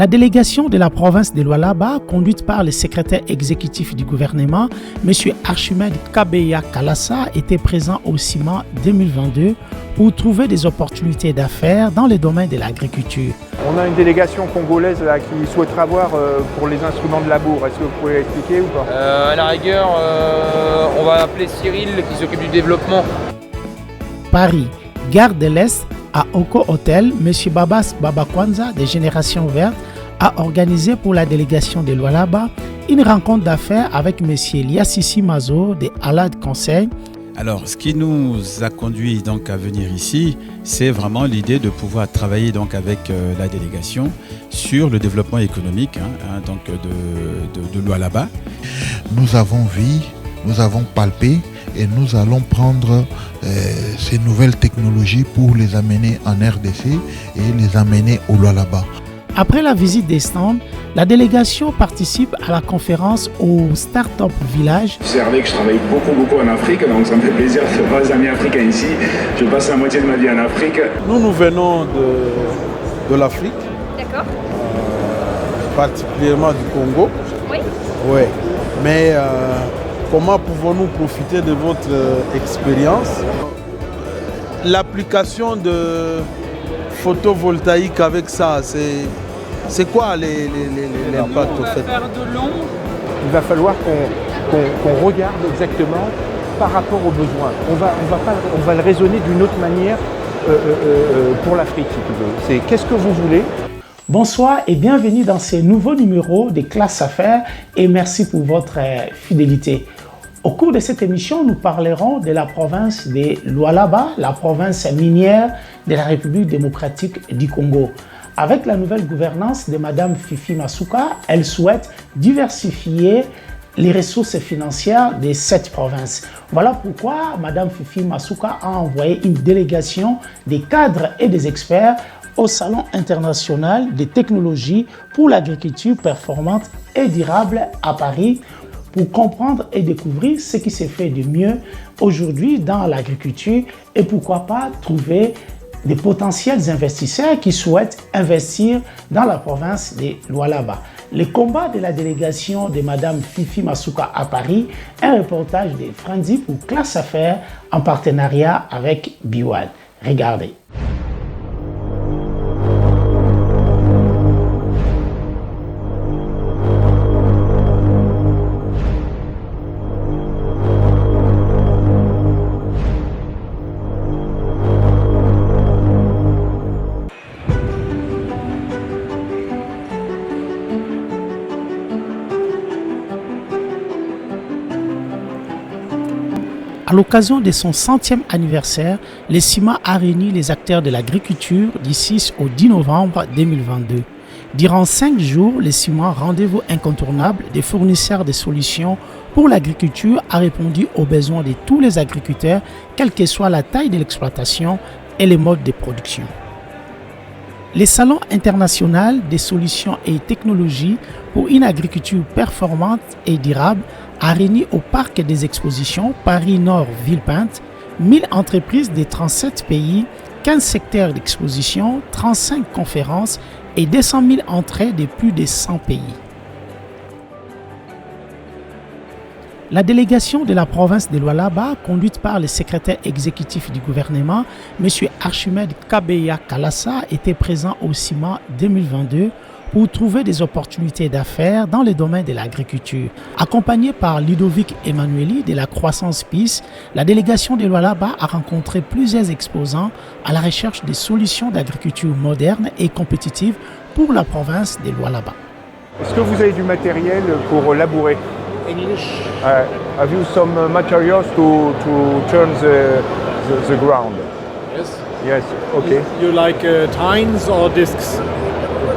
La délégation de la province de Lualaba, conduite par le secrétaire exécutif du gouvernement, M. Archimède Kabeya Kalassa, était présent au CIMA 2022 pour trouver des opportunités d'affaires dans le domaine de l'agriculture. On a une délégation congolaise là, qui souhaiterait avoir pour les instruments de labour. Est-ce que vous pouvez expliquer ou pas? À la rigueur, on va appeler Cyril qui s'occupe du développement. Paris, Gare de l'Est, à Oko Hotel, M. Babas Babakwanza de Génération Verte a organisé pour la délégation de Lualaba une rencontre d'affaires avec M. Liassissi Mazo de Alad Conseil. Alors, ce qui nous a conduit donc à venir ici, c'est vraiment l'idée de pouvoir travailler donc avec la délégation sur le développement économique donc de Lualaba. Nous avons vu, nous avons palpé et nous allons prendre ces nouvelles technologies pour les amener en RDC et les amener au Lualaba. Après la visite des stands, la délégation participe à la conférence au Startup Village. C'est Hervé que je travaille beaucoup en Afrique, donc ça me fait plaisir de faire des amis africains ici. Je passe la moitié de ma vie en Afrique. Nous venons de l'Afrique. D'accord. Particulièrement du Congo. Oui. Oui. Mais comment pouvons-nous profiter de votre expérience? L'application de photovoltaïque avec ça, c'est quoi l'impact au fait? Il va falloir qu'on regarde exactement par rapport aux besoins. On va le raisonner d'une autre manière pour l'Afrique, si tu veux. C'est qu'est-ce que vous voulez? Bonsoir et bienvenue dans ce nouveau numéro des Classes Affaires et merci pour votre fidélité. Au cours de cette émission, nous parlerons de la province de Lualaba, la province minière de la République démocratique du Congo. Avec la nouvelle gouvernance de Mme Fifi Masuka, elle souhaite diversifier les ressources financières de cette province. Voilà pourquoi Mme Fifi Masuka a envoyé une délégation des cadres et des experts au Salon international des technologies pour l'agriculture performante et durable à Paris pour comprendre et découvrir ce qui se fait de mieux aujourd'hui dans l'agriculture et pourquoi pas trouver des potentiels investisseurs qui souhaitent investir dans la province de Lualaba. Le combat de la délégation de Mme Fifi Masuka à Paris, un reportage de Franzi pour Classe Affaires en partenariat avec Biwal. Regardez. À l'occasion de son 100e anniversaire, le CIMA a réuni les acteurs de l'agriculture du 6 au 10 novembre 2022. Durant 5 jours, le CIMA, rendez-vous incontournable des fournisseurs de solutions pour l'agriculture, a répondu aux besoins de tous les agriculteurs, quelle que soit la taille de l'exploitation et les modes de production. Le Salon international des solutions et technologies pour une agriculture performante et durable a réuni au Parc des Expositions Paris-Nord Villepinte 1000 entreprises de 37 pays, 15 secteurs d'exposition, 35 conférences et 200 000 entrées de plus de 100 pays. La délégation de la province de Lualaba, conduite par le secrétaire exécutif du gouvernement, M. Archimède Kabeya Kalassa, était présent au CIMA 2022 pour trouver des opportunités d'affaires dans le domaine de l'agriculture. Accompagné par Ludovic Emmanueli de la Croissance Peace, la délégation de Lualaba a rencontré plusieurs exposants à la recherche de solutions d'agriculture moderne et compétitive pour la province de Lualaba. Est-ce que vous avez du matériel pour labourer? English. Have you some materials to turn the ground? Yes. Yes, okay. You like tines or discs?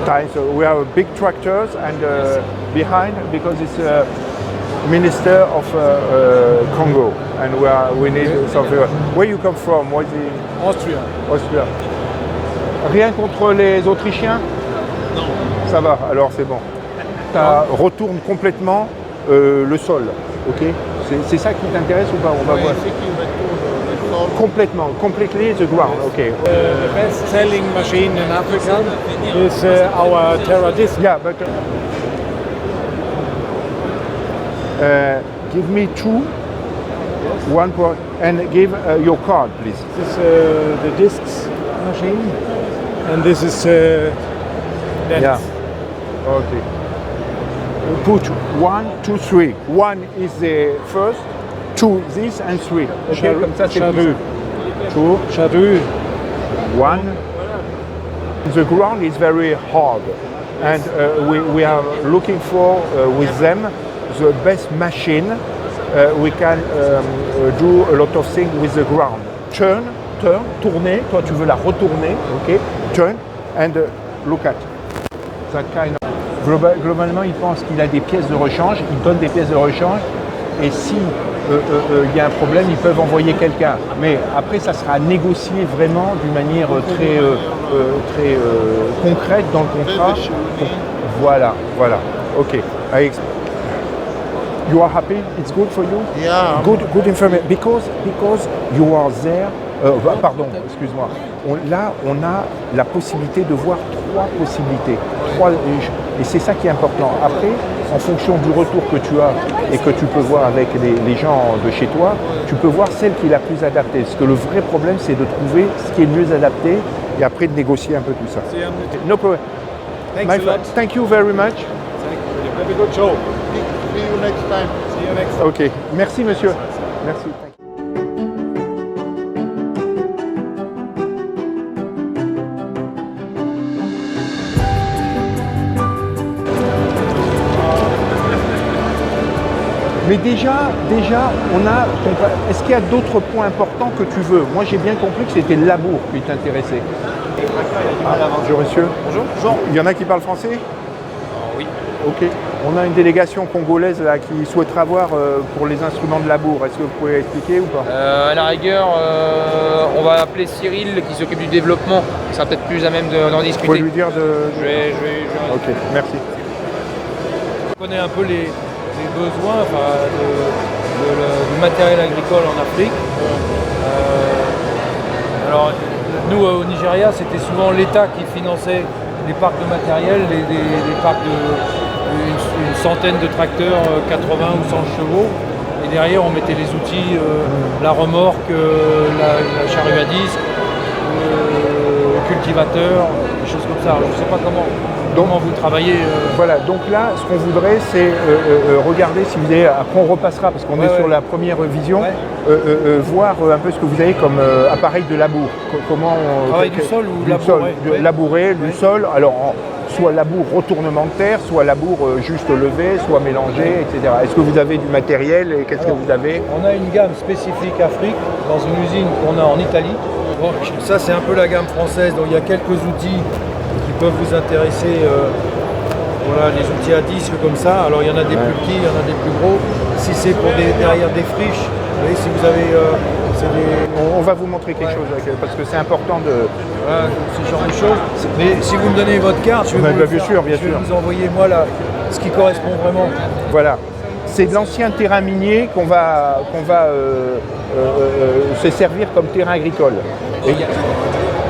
Time. So we have big tractors and behind, because it's a minister of Congo, and we need something. Where you come from? What's the... Austria. Austria. Rien contre les Autrichiens? Non. Ça va, alors c'est bon. Ça retourne complètement le sol, ok? C'est ça qui t'intéresse ou pas? On va voir. C'est qui va Complètement, completely the ground. Okay. The best-selling machine in Africa is our Terra Disc. Yeah, but give me two, one for, and give your card, please. This is the discs machine, and this is lens. Yeah. Okay. Put 1, 2, 3. 1 is the first, 2 this, and 3. Okay, comme ça c'est Charrue. 2, Charrue. 1. The ground is very hard, and we are looking for with them the best machine. We can do a lot of things with the ground. Turn, tourner. Toi, tu veux la retourner, ok? Turn and look at that kind of. Globalement, il pense qu'il a des pièces de rechange. Il donne des pièces de rechange, et si il y a un problème, ils peuvent envoyer quelqu'un. Mais après, ça sera négocié vraiment d'une manière très concrète dans le contrat. Voilà. Ok. You are happy? It's good for you? Yeah. Good information. Because you are there. Pardon, excuse-moi. Là, on a la possibilité de voir 3 possibilités. Et c'est ça qui est important. Après, en fonction du retour que tu as et que tu peux voir avec les gens de chez toi, tu peux voir celle qui est la plus adaptée. Parce que le vrai problème, c'est de trouver ce qui est le mieux adapté et après de négocier un peu tout ça. No problem. Thanks a lot. Thank you very much. Have a good show. See you next time. See you next time. Ok. Merci, monsieur. Merci. Mais déjà, on a. Est-ce qu'il y a d'autres points importants que tu veux? Moi, j'ai bien compris que c'était le labour qui t'intéressait. Bonjour, monsieur. Bonjour. Il y en a qui parlent français? Oui. Ok. On a une délégation congolaise là, qui souhaiterait voir pour les instruments de labour. Est-ce que vous pouvez expliquer ou pas? À la rigueur, on va appeler Cyril qui s'occupe du développement. Il sera peut-être plus à même d'en Vous discuter. pouvez lui dire de. Je vais- Ok, merci. On connaît un peu les besoins du matériel agricole en Afrique. Alors nous au Nigeria, c'était souvent l'État qui finançait les parcs de matériel, les parcs une centaine de tracteurs, 80 ou 100 chevaux. Et derrière on mettait les outils, la remorque, la charrue à disque, le cultivateur, des choses comme ça. Alors, je ne sais pas comment vous travaillez. Voilà, donc là, ce qu'on voudrait, c'est regarder si vous avez, après on repassera parce qu'on est sur la première vision, voir un peu ce que vous avez comme appareil de labour. Comment Travail du sol ou du labour, sol, ouais. labourer du sol, alors soit labour retournement de terre, soit labour juste levé, soit mélangé, etc. Est-ce que vous avez du matériel et qu'est-ce que vous avez? On a une gamme spécifique Afrique dans une usine qu'on a en Italie. Bon, ça c'est un peu la gamme française, donc il y a quelques outils qui peuvent vous intéresser. Voilà, les outils à disque comme ça. Alors il y en a des plus petits, il y en a des plus gros. Si c'est pour derrière des friches, vous voyez, si vous avez On va vous montrer quelque chose parce que c'est important de. Voilà, ce genre de choses. Mais si vous me donnez votre carte, je vais, bien je vais vous envoyer moi là, ce qui correspond vraiment. Voilà. C'est de l'ancien terrain minier qu'on va se servir comme terrain agricole.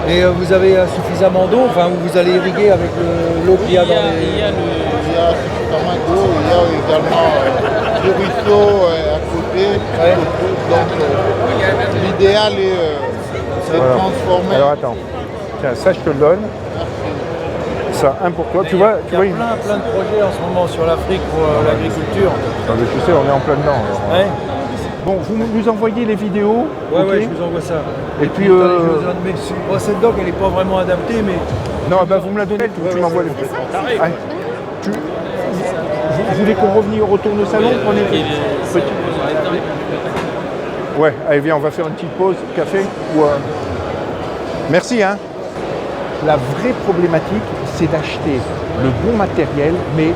Et vous avez suffisamment d'eau, enfin vous allez irriguer avec l'eau qu'il y a dans les... Il y a suffisamment d'eau, il y a également le ruisseau à côté. Donc l'idéal est de transformer. Alors attends, tiens, ça je te le donne. Ça, un pour toi. Tu vois, Il y a plein de projets en ce moment sur l'Afrique pour l'agriculture. Tu sais, on est en plein dedans. Alors. Ouais. Bon, vous nous envoyez les vidéos. Ouais, ok. ouais, je vous envoie ça. Et puis, cette doc, elle n'est pas vraiment adaptée, mais... Non, bah, vous me la donnez, tu m'envoies les vidéos. Ah, vous voulez qu'on retourne au salon? Ouais, allez, viens, on va faire une petite pause, café ou... Merci, hein. La vraie problématique, c'est d'acheter le bon matériel, mais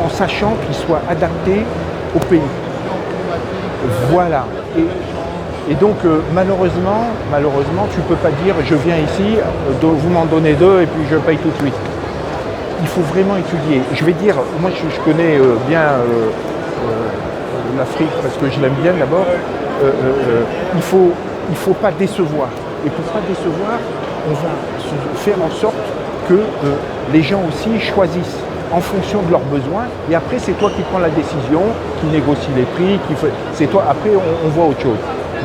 en sachant qu'il soit adapté au pays. Voilà. Et donc, malheureusement, tu ne peux pas dire je viens ici, vous m'en donnez 2 et puis je paye tout de suite. Il faut vraiment étudier. Je vais dire, moi je connais bien l'Afrique parce que je l'aime bien d'abord. Il faut il ne faut pas décevoir. Et pour ne pas décevoir, on va faire en sorte que les gens aussi choisissent en fonction de leurs besoins. Et après, c'est toi qui prends la décision, qui négocie les prix, c'est toi. Après, on voit autre chose.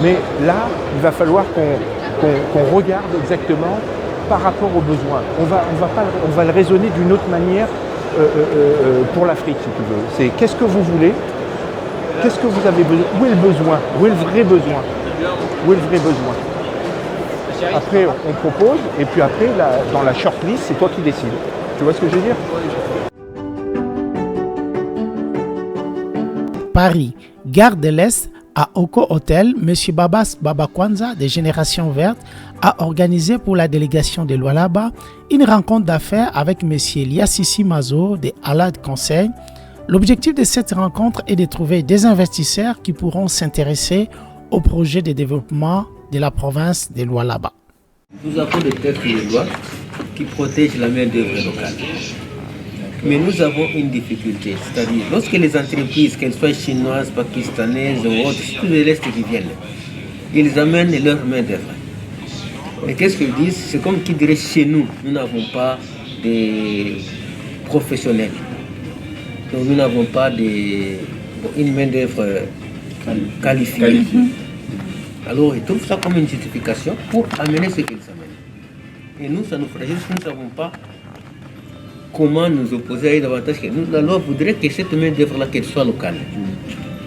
Mais là, il va falloir qu'on regarde exactement par rapport aux besoins. On va le raisonner d'une autre manière pour l'Afrique, si tu veux. C'est qu'est-ce que vous voulez? Qu'est-ce que vous avez besoin? Où est le besoin? Où est le vrai besoin? Où est le vrai besoin? Après, on propose, et puis après, dans la shortlist, c'est toi qui décides. Tu vois ce que je veux dire? Paris, gare de l'Est, à Oko Hotel, M. Babas Babakwanza de Génération Verte a organisé pour la délégation de Lualaba une rencontre d'affaires avec M. Liassissi Mazo de Alad Conseil. L'objectif de cette rencontre est de trouver des investisseurs qui pourront s'intéresser au projet de développement de la province de Lualaba. Nous avons des textes de loi qui protègent la main-d'œuvre locale. Mais nous avons une difficulté, c'est-à-dire lorsque les entreprises, qu'elles soient chinoises, pakistanaises ou autres, tous de l'Est qui viennent, ils amènent leur main-d'œuvre. Mais qu'est-ce qu'ils disent? C'est comme qu'ils diraient chez nous, nous n'avons pas de professionnels. Donc nous n'avons pas une main-d'œuvre qualifiée. Alors ils trouvent ça comme une justification pour amener ce qu'ils amènent. Et nous, ça nous fragilise, nous ne savons pas comment nous opposer à un avantage. Nous, la loi voudrait que cette main-d'œuvre-là, qu'elle soit locale.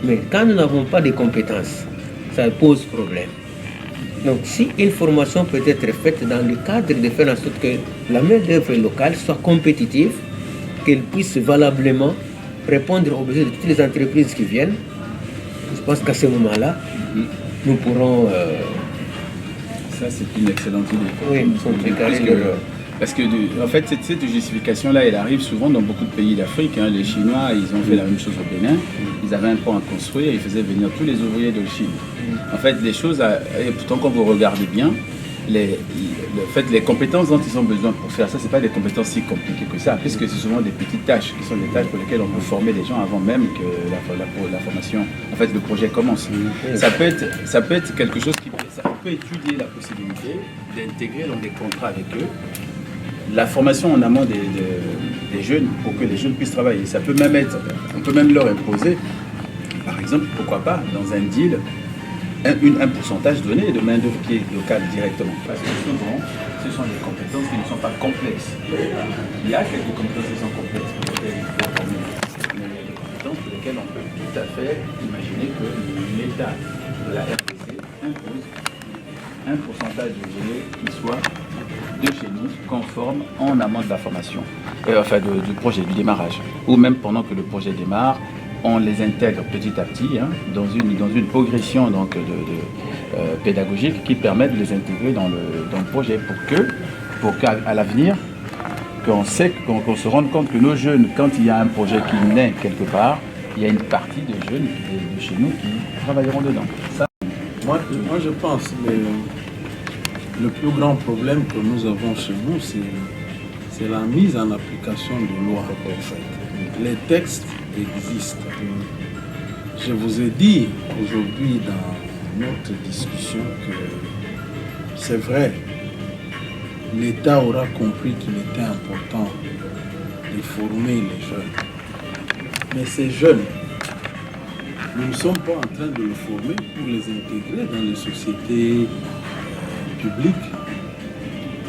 Mais quand nous n'avons pas de compétences, ça pose problème. Donc si une formation peut être faite dans le cadre de faire en sorte que la main-d'œuvre locale soit compétitive, qu'elle puisse valablement répondre aux besoins de toutes les entreprises qui viennent, je pense qu'à ce moment-là, nous pourrons... Ça, c'est une excellente idée. Oui, parce que en fait, cette justification-là, elle arrive souvent dans beaucoup de pays d'Afrique. Hein. Les Chinois, ils ont fait la même chose au Bénin. Ils avaient un pont à construire, ils faisaient venir tous les ouvriers de Chine. En fait, les choses, et pourtant quand vous regardez bien, les compétences dont ils ont besoin pour faire ça, ce n'est pas des compétences si compliquées que ça, puisque c'est souvent des petites tâches qui sont des tâches pour lesquelles on peut former les gens avant même que la formation, en fait, le projet commence. Ça peut être quelque chose on peut étudier la possibilité d'intégrer dans des contrats avec eux la formation en amont des jeunes pour que les jeunes puissent travailler. Ça peut même on peut même leur imposer, par exemple, pourquoi pas, dans un deal, un pourcentage donné de main-d'œuvre qui est locale directement. Parce que souvent, ce sont des compétences qui ne sont pas complexes. Il y a quelques compétences qui sont complexes pour lesquelles il faut former. Mais il y a des compétences pour lesquelles on peut tout à fait imaginer que l'État de la RDC impose un pourcentage de GE qui soit de chez nous, conforme en amont de la formation, du projet, du démarrage. Ou même pendant que le projet démarre, on les intègre petit à petit dans une progression donc, pédagogique qui permet de les intégrer dans le projet pour qu'à l'avenir, qu'on se rende compte que nos jeunes, quand il y a un projet qui naît quelque part, il y a une partie des jeunes de chez nous qui travailleront dedans. Ça, moi, je pense que le plus grand problème que nous avons chez nous, c'est la mise en application de lois. Les textes existent. Je vous ai dit aujourd'hui dans notre discussion que c'est vrai, l'État aura compris qu'il était important de former les jeunes. Mais ces jeunes, nous ne sommes pas en train de les former pour les intégrer dans les sociétés publiques.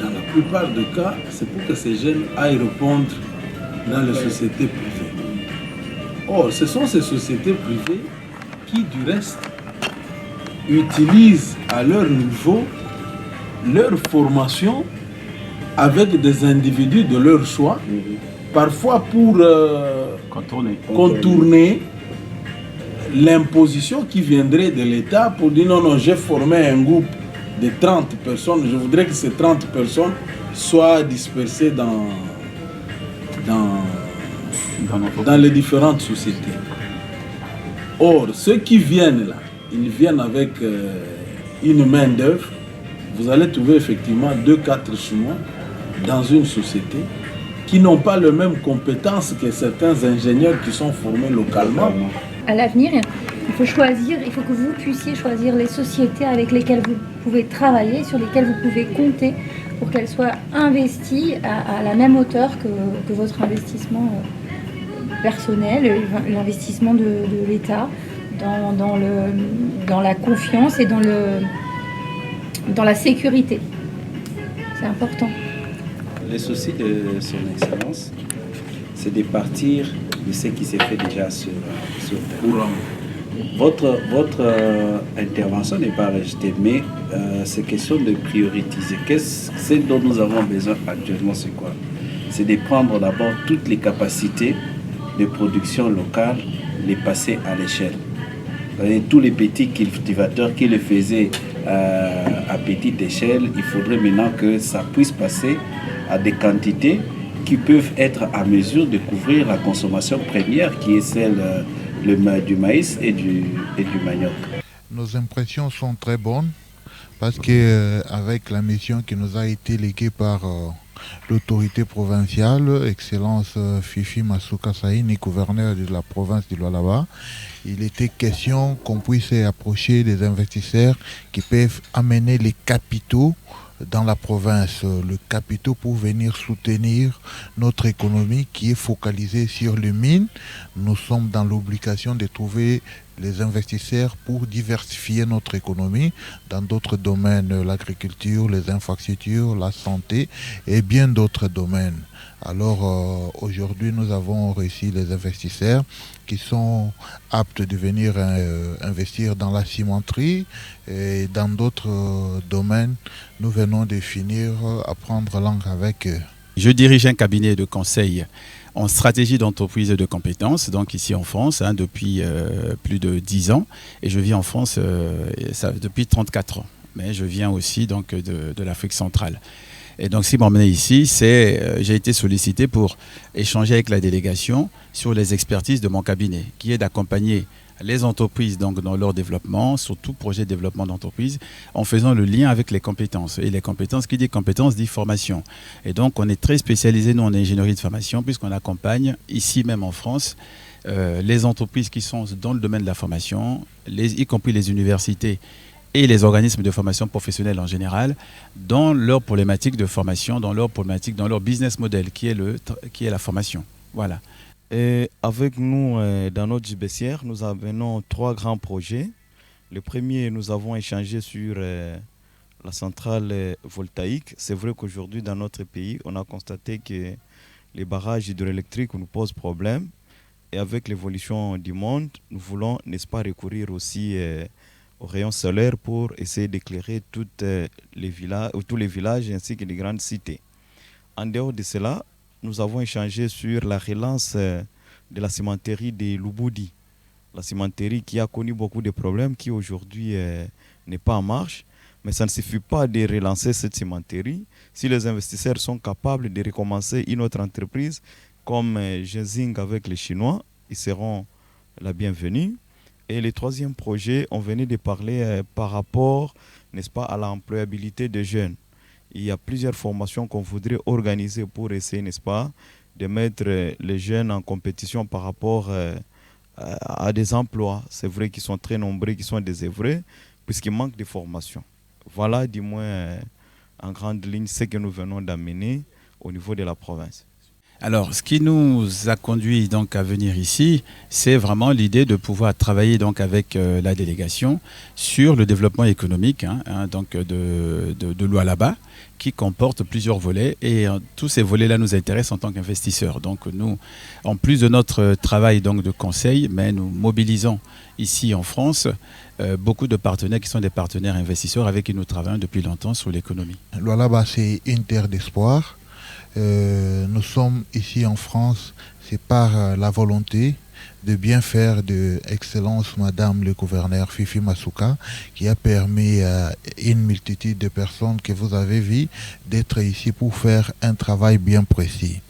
Dans la plupart des cas, c'est pour que ces jeunes aillent répondre dans les sociétés privées. Or, ce sont ces sociétés privées qui, du reste, utilisent à leur niveau leur formation avec des individus de leur choix, parfois pour contourner l'imposition qui viendrait de l'État pour dire non, j'ai formé un groupe de 30 personnes, je voudrais que ces 30 personnes soient dispersées dans les différentes sociétés. Or, ceux qui viennent là, ils viennent avec une main-d'œuvre. Vous allez trouver effectivement 2-4 Chinois dans une société qui n'ont pas les mêmes compétences que certains ingénieurs qui sont formés localement. À l'avenir, Il faut choisir, il faut que vous puissiez choisir les sociétés avec lesquelles vous pouvez travailler, sur lesquelles vous pouvez compter pour qu'elles soient investies à la même hauteur que votre investissement personnel, l'investissement de l'État, dans la confiance et dans la sécurité. C'est important. Le souci de son Excellence, c'est de partir de ce qui s'est fait déjà sur terre. Votre intervention n'est pas rejetée, mais c'est question de prioriser. Ce dont nous avons besoin actuellement, c'est quoi? C'est de prendre d'abord toutes les capacités de production locale, les passer à l'échelle. Tous les petits cultivateurs qui le faisaient à petite échelle, il faudrait maintenant que ça puisse passer à des quantités qui peuvent être à mesure de couvrir la consommation première qui est celle du maïs et du manioc. Nos impressions sont très bonnes parce qu'avec la mission qui nous a été léguée par l'autorité provinciale, Excellence Fifi Masuka Saini, gouverneur de la province du Lualaba, il était question qu'on puisse approcher des investisseurs qui peuvent amener les capitaux dans la province, le capitaux pour venir soutenir notre économie qui est focalisée sur les mines. Nous sommes dans l'obligation de trouver les investisseurs pour diversifier notre économie dans d'autres domaines, l'agriculture, les infrastructures, la santé et bien d'autres domaines. Alors aujourd'hui, nous avons réussi les investisseurs qui sont aptes de venir investir dans la cimenterie et dans d'autres domaines. Nous venons de finir à prendre langue avec eux. Je dirige un cabinet de conseil en stratégie d'entreprise et de compétences, donc ici en France, depuis plus de 10 ans. Et je vis en France depuis 34 ans. Mais je viens aussi donc, de l'Afrique centrale. Et donc, ce qui m'a emmené ici, j'ai été sollicité pour échanger avec la délégation sur les expertises de mon cabinet, qui est d'accompagner les entreprises donc, dans leur développement, sur tout projet de développement d'entreprise, en faisant le lien avec les compétences. Et les compétences, qui dit compétences, dit formation. Et donc, on est très spécialisé, nous, en ingénierie de formation, puisqu'on accompagne, ici même en France, les entreprises qui sont dans le domaine de la formation, y compris les universités, et les organismes de formation professionnelle en général, dans leur problématique de formation, dans leur business model, qui est la formation. Voilà. Et avec nous, dans notre JBCR, nous avons 3 grands projets. Le premier, nous avons échangé sur la centrale voltaïque. C'est vrai qu'aujourd'hui, dans notre pays, on a constaté que les barrages hydroélectriques nous posent problème. Et avec l'évolution du monde, nous voulons, n'est-ce pas, recourir aussi aux rayons solaires pour essayer d'éclairer tous les villages ainsi que les grandes cités. En dehors de cela, nous avons échangé sur la relance de la cimenterie de Lubudi. La cimenterie qui a connu beaucoup de problèmes, qui aujourd'hui n'est pas en marche. Mais ça ne suffit pas de relancer cette cimenterie. Si les investisseurs sont capables de recommencer une autre entreprise, comme Genzing avec les Chinois, ils seront la bienvenue. Et le troisième projet, on venait de parler par rapport, n'est-ce pas, à l'employabilité des jeunes. Il y a plusieurs formations qu'on voudrait organiser pour essayer, n'est-ce pas, de mettre les jeunes en compétition par rapport à des emplois. C'est vrai qu'ils sont très nombreux, qu'ils sont désœuvrés, puisqu'il manque de formation. Voilà, du moins, en grande ligne, ce que nous venons d'amener au niveau de la province. Alors, ce qui nous a conduit donc à venir ici, c'est vraiment l'idée de pouvoir travailler donc avec la délégation sur le développement économique donc de Lualaba, qui comporte plusieurs volets. Et tous ces volets-là nous intéressent en tant qu'investisseurs. Donc nous, en plus de notre travail donc de conseil, mais nous mobilisons ici en France beaucoup de partenaires qui sont des partenaires investisseurs avec qui nous travaillons depuis longtemps sur l'économie. Lualaba, c'est une terre d'espoir. Nous sommes ici en France, c'est par la volonté de bien faire de Excellence Madame le gouverneur Fifi Masuka qui a permis à une multitude de personnes que vous avez vues d'être ici pour faire un travail bien précis.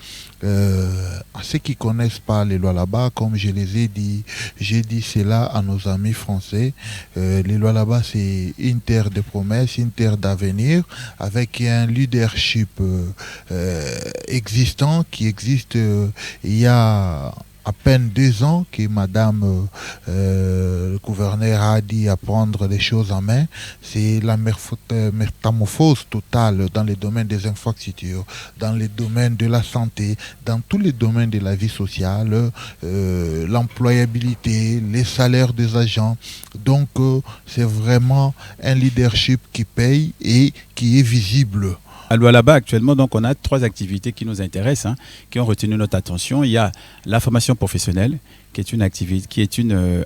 À ceux qui ne connaissent pas les Lualaba, comme je les ai dit, j'ai dit cela à nos amis français. Les Lualaba, c'est une terre de promesses, une terre d'avenir, avec un leadership existant qui existe il y a à peine 2 ans que Madame le gouverneur a dit à prendre les choses en main. C'est la métamorphose totale dans les domaines des infrastructures, dans les domaines de la santé, dans tous les domaines de la vie sociale, l'employabilité, les salaires des agents. Donc c'est vraiment un leadership qui paye et qui est visible. À Lualaba, actuellement, donc, on a 3 activités qui nous intéressent, qui ont retenu notre attention. Il y a la formation professionnelle, qui est une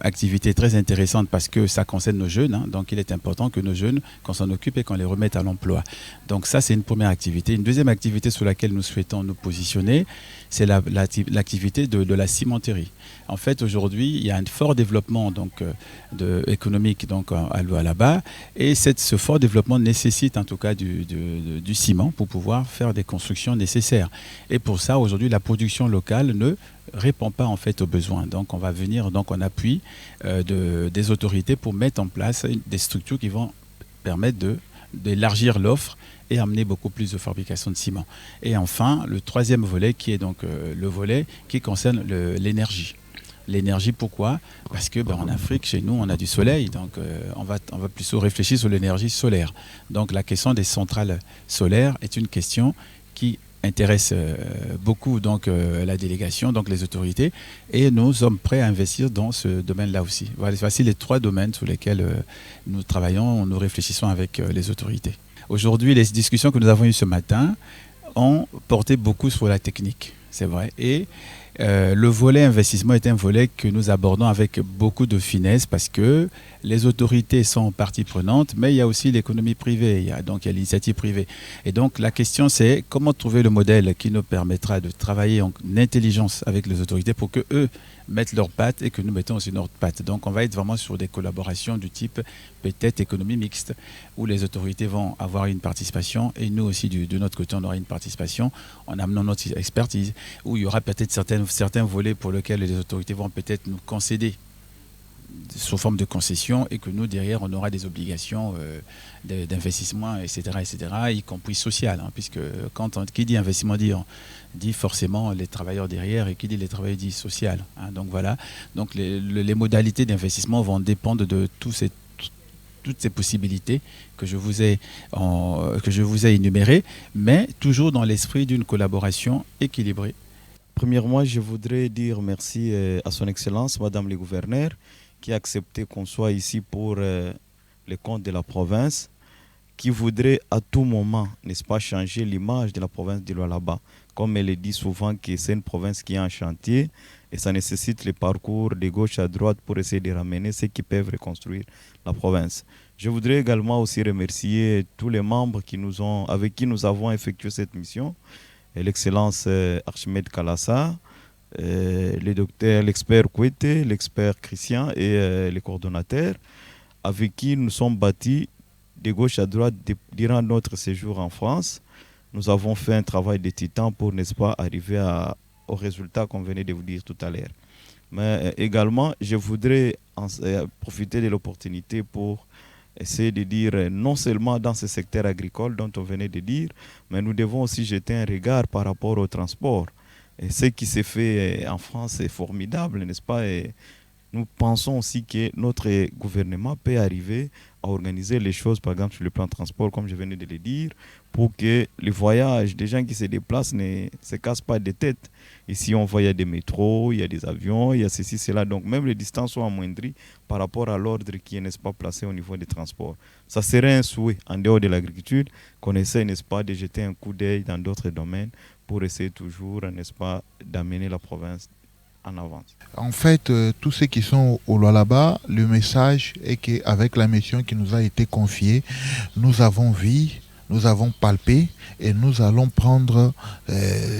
activité très intéressante parce que ça concerne nos jeunes. Donc, il est important que nos jeunes, qu'on s'en occupe et qu'on les remette à l'emploi. Donc, ça, c'est une première activité. Une deuxième activité sur laquelle nous souhaitons nous positionner, c'est l'activité de la cimenterie. En fait, aujourd'hui, il y a un fort développement économique à Lualaba et ce fort développement nécessite en tout cas du ciment pour pouvoir faire des constructions nécessaires. Et pour ça, aujourd'hui, la production locale ne répond pas en fait aux besoins. Donc, on va venir en appui des autorités pour mettre en place des structures qui vont permettre d'élargir l'offre et amener beaucoup plus de fabrication de ciment. Et enfin, le troisième volet qui est donc le volet qui concerne l'énergie. L'énergie, pourquoi? Parce que en Afrique, chez nous, on a du soleil, donc on va plutôt réfléchir sur l'énergie solaire. Donc la question des centrales solaires est une question qui intéresse beaucoup la délégation, donc les autorités, et nous sommes prêts à investir dans ce domaine-là aussi. Voici les 3 domaines sur lesquels nous travaillons, nous réfléchissons avec les autorités. Aujourd'hui, les discussions que nous avons eues ce matin ont porté beaucoup sur la technique, c'est vrai, et le volet investissement est un volet que nous abordons avec beaucoup de finesse parce que les autorités sont partie prenante, mais il y a aussi l'économie privée, il y a l'initiative privée. Et donc la question c'est comment trouver le modèle qui nous permettra de travailler en intelligence avec les autorités pour que eux mettent leurs pattes et que nous mettons aussi notre patte. Donc on va être vraiment sur des collaborations du type peut-être économie mixte où les autorités vont avoir une participation et nous aussi de notre côté on aura une participation en amenant notre expertise où il y aura peut-être certains volets pour lesquels les autorités vont peut-être nous concéder sous forme de concession et que nous derrière on aura des obligations d'investissement etc., y compris social puisque qui dit investissement dit forcément les travailleurs derrière et qui dit les travailleurs dit social donc voilà, donc les modalités d'investissement vont dépendre de toutes ces possibilités que je vous ai énumérées, mais toujours dans l'esprit d'une collaboration équilibrée. Premièrement, je voudrais dire merci à son Excellence, Madame le Gouverneur, qui a accepté qu'on soit ici pour les comptes de la province, qui voudrait à tout moment, n'est-ce pas, changer l'image de la province de Lualaba. Comme elle le dit souvent, que c'est une province qui est en chantier et ça nécessite les parcours de gauche à droite pour essayer de ramener ceux qui peuvent reconstruire la province. Je voudrais également aussi remercier tous les membres avec qui nous avons effectué cette mission. L'Excellence Archimède Kalassa, l'expert Kouete, l'expert Christian et les coordonnateurs avec qui nous sommes bâtis de gauche à droite durant notre séjour en France. Nous avons fait un travail de titan pour, n'est-ce pas, arriver au résultat qu'on venait de vous dire tout à l'heure. Mais également, je voudrais profiter de l'opportunité pour essayer de dire, non seulement dans ce secteur agricole dont on venait de dire, mais nous devons aussi jeter un regard par rapport au transport. Et ce qui s'est fait en France est formidable, n'est-ce pas? Et nous pensons aussi que notre gouvernement peut arriver à organiser les choses, par exemple sur le plan de transport, comme je venais de le dire, pour que les voyages des gens qui se déplacent ne se cassent pas de tête. Ici, on voit, il y a des métros, il y a des avions, il y a ceci, cela. Donc, même les distances sont amoindries par rapport à l'ordre qui est, n'est-ce pas, placé au niveau des transports. Ça serait un souhait, en dehors de l'agriculture, qu'on essaie, n'est-ce pas, de jeter un coup d'œil dans d'autres domaines pour essayer toujours, n'est-ce pas, d'amener la province en avance. En fait, tous ceux qui sont au Lualaba, le message est qu'avec la mission qui nous a été confiée, nous avons vu, nous avons palpé et nous allons prendre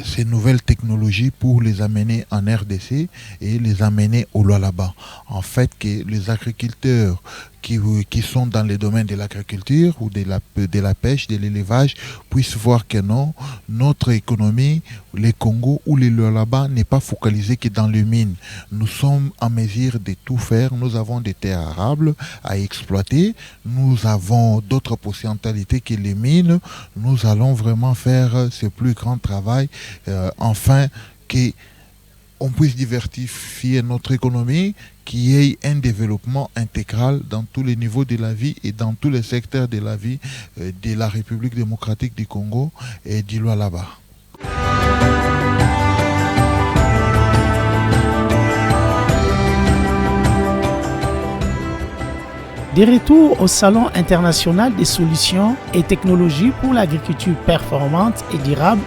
ces nouvelles technologies pour les amener en RDC et les amener au Lualaba. En fait, que les agriculteurs qui sont dans les domaines de l'agriculture ou de la pêche, de l'élevage, puissent voir que non, notre économie, les Congo ou les Lualaba n'est pas focalisée que dans les mines. Nous sommes en mesure de tout faire. Nous avons des terres arables à exploiter. Nous avons d'autres potentialités que les mines. Nous allons vraiment faire ce plus grand travail, enfin que on puisse diversifier notre économie, qu'il y ait un développement intégral dans tous les niveaux de la vie et dans tous les secteurs de la vie de la République démocratique du Congo et du Lualaba. De retour au Salon international des solutions et technologies pour l'agriculture performante et durable,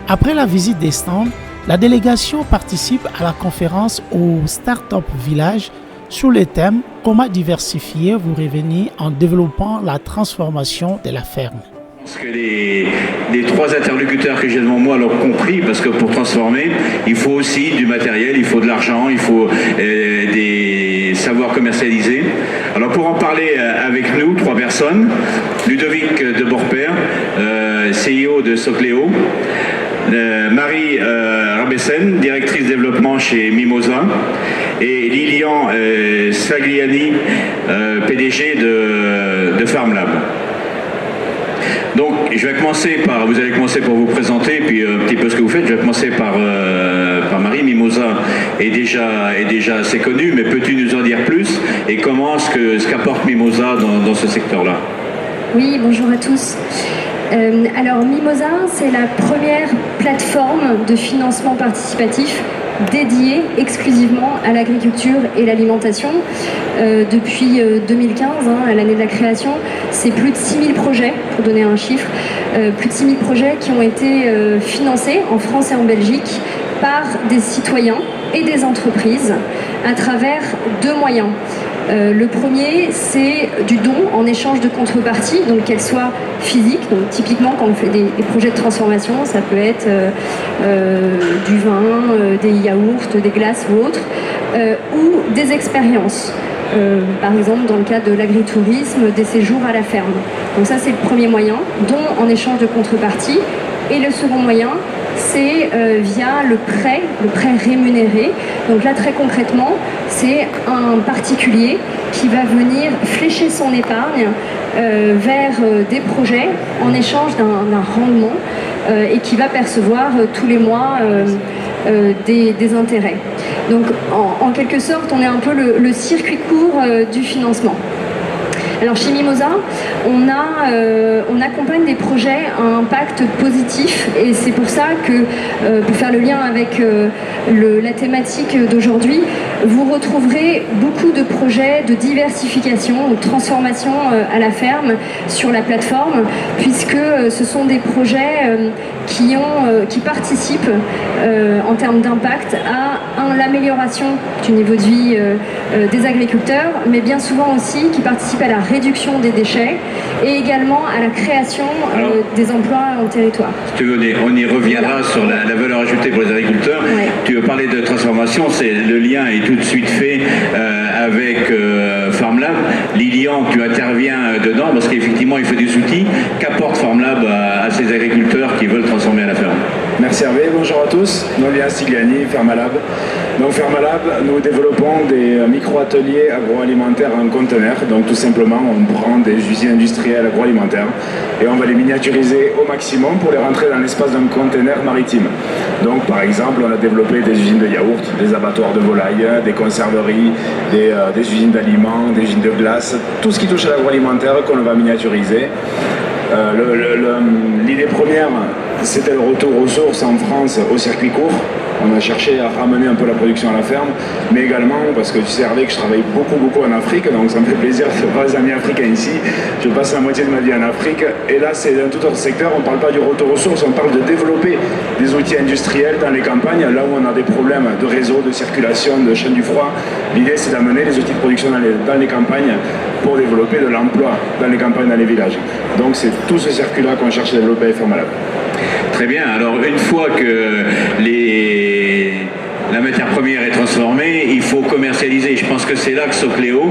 après la visite des stands, la délégation participe à la conférence au Startup Village sur le thème « Comment diversifier vos revenus en développant la transformation de la ferme ». Je pense que les trois interlocuteurs que j'ai devant moi l'ont compris, parce que pour transformer, il faut aussi du matériel, il faut de l'argent, il faut des savoirs commercialisés. Alors pour en parler avec nous, trois personnes, Ludovic de Borpère, CEO de Socléo, Marie Rabessen, directrice développement chez Mimosa, et Lilian Sagliani, PDG de FarmLab. Donc, vous allez commencer par vous présenter, puis un petit peu ce que vous faites. Je vais commencer par Marie. Mimosa est déjà assez connue, mais peux-tu nous en dire plus et comment ce qu'apporte Mimosa dans ce secteur-là? Oui, bonjour à tous. Alors Mimosa, c'est la première plateforme de financement participatif dédiée exclusivement à l'agriculture et l'alimentation. Depuis 2015, à l'année de la création, c'est plus de 6000 projets, pour donner un chiffre, plus de 6000 projets qui ont été financés en France et en Belgique par des citoyens et des entreprises à travers deux moyens. Le premier, c'est du don en échange de contrepartie, donc qu'elle soit physique, donc typiquement quand on fait des projets de transformation, ça peut être du vin, des yaourts, des glaces ou autres, ou des expériences. Par exemple, dans le cas de l'agritourisme, des séjours à la ferme. Donc ça, c'est le premier moyen, don en échange de contrepartie. Et le second moyen, c'est via le prêt rémunéré. Donc là, très concrètement, c'est un particulier qui va venir flécher son épargne vers des projets en échange d'un rendement et qui va percevoir tous les mois des intérêts. Donc en quelque sorte, on est un peu le circuit court du financement. Alors chez Mimosa, on accompagne des projets à impact positif et c'est pour ça que, pour faire le lien avec la thématique d'aujourd'hui, vous retrouverez beaucoup de projets de diversification, de transformation à la ferme sur la plateforme, puisque ce sont des projets qui participent en termes d'impact à l'amélioration du niveau de vie des agriculteurs, mais bien souvent aussi qui participent à la réduction des déchets et également à la création des emplois en territoire. Si tu veux, on y reviendra sur la valeur ajoutée pour les agriculteurs. Ouais. Tu veux parler de transformation, le lien est tout de suite fait avec FarmLab. Lilian, tu interviens dedans parce qu'effectivement il faut des outils. Qu'apporte FarmLab à ces agriculteurs qui veulent transformer à la ferme? Merci Hervé, bonjour à tous. Nolia Sigliani, FarmLab. Donc FarmLab, nous développons des micro-ateliers agroalimentaires en conteneur. Donc tout simplement, on prend des usines industrielles agroalimentaires et on va les miniaturiser au maximum pour les rentrer dans l'espace d'un conteneur maritime. Donc par exemple, on a développé des usines de yaourt, des abattoirs de volailles, des conserveries, des usines d'aliments, des usines de glace, tout ce qui touche à l'agroalimentaire qu'on va miniaturiser. L'idée première, c'était le retour aux sources en France au circuit court. On a cherché à ramener un peu la production à la ferme, mais également, parce que tu sais Hervé que je travaille beaucoup en Afrique, donc ça me fait plaisir de voir les amis africains ici. Je passe la moitié de ma vie en Afrique, et là c'est un tout autre secteur, on ne parle pas du retour aux sources, on parle de développer des outils industriels dans les campagnes, là où on a des problèmes de réseau, de circulation, de chaîne du froid. L'idée c'est d'amener les outils de production dans les campagnes pour développer de l'emploi dans les campagnes, dans les villages. Donc c'est tout ce circuit-là qu'on cherche à développer avec FarmLab. Très bien, alors une fois que la matière première est transformée, il faut commercialiser. Je pense que c'est là que Socléo,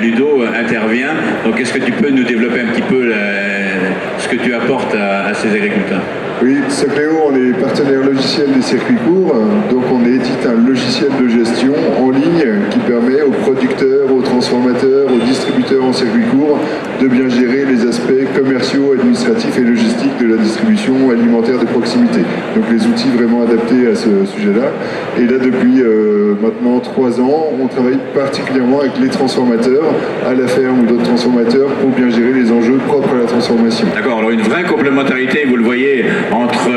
Ludo, intervient. Donc est-ce que tu peux nous développer un petit peu ce que tu apportes à ces agriculteurs? Oui, Socléo, on est partenaire logiciel des circuits courts, donc on édite un logiciel de gestion en ligne qui permet aux producteurs, aux transformateurs, aux distributeurs en circuit court de bien gérer les aspects commerciaux, administratifs et logistiques de la la distribution alimentaire de proximité. Donc les outils vraiment adaptés à ce sujet-là. Et là, depuis maintenant 3 ans, on travaille particulièrement avec les transformateurs à la ferme ou d'autres transformateurs pour bien gérer les enjeux propres à la transformation. D'accord, alors une vraie complémentarité, vous le voyez, entre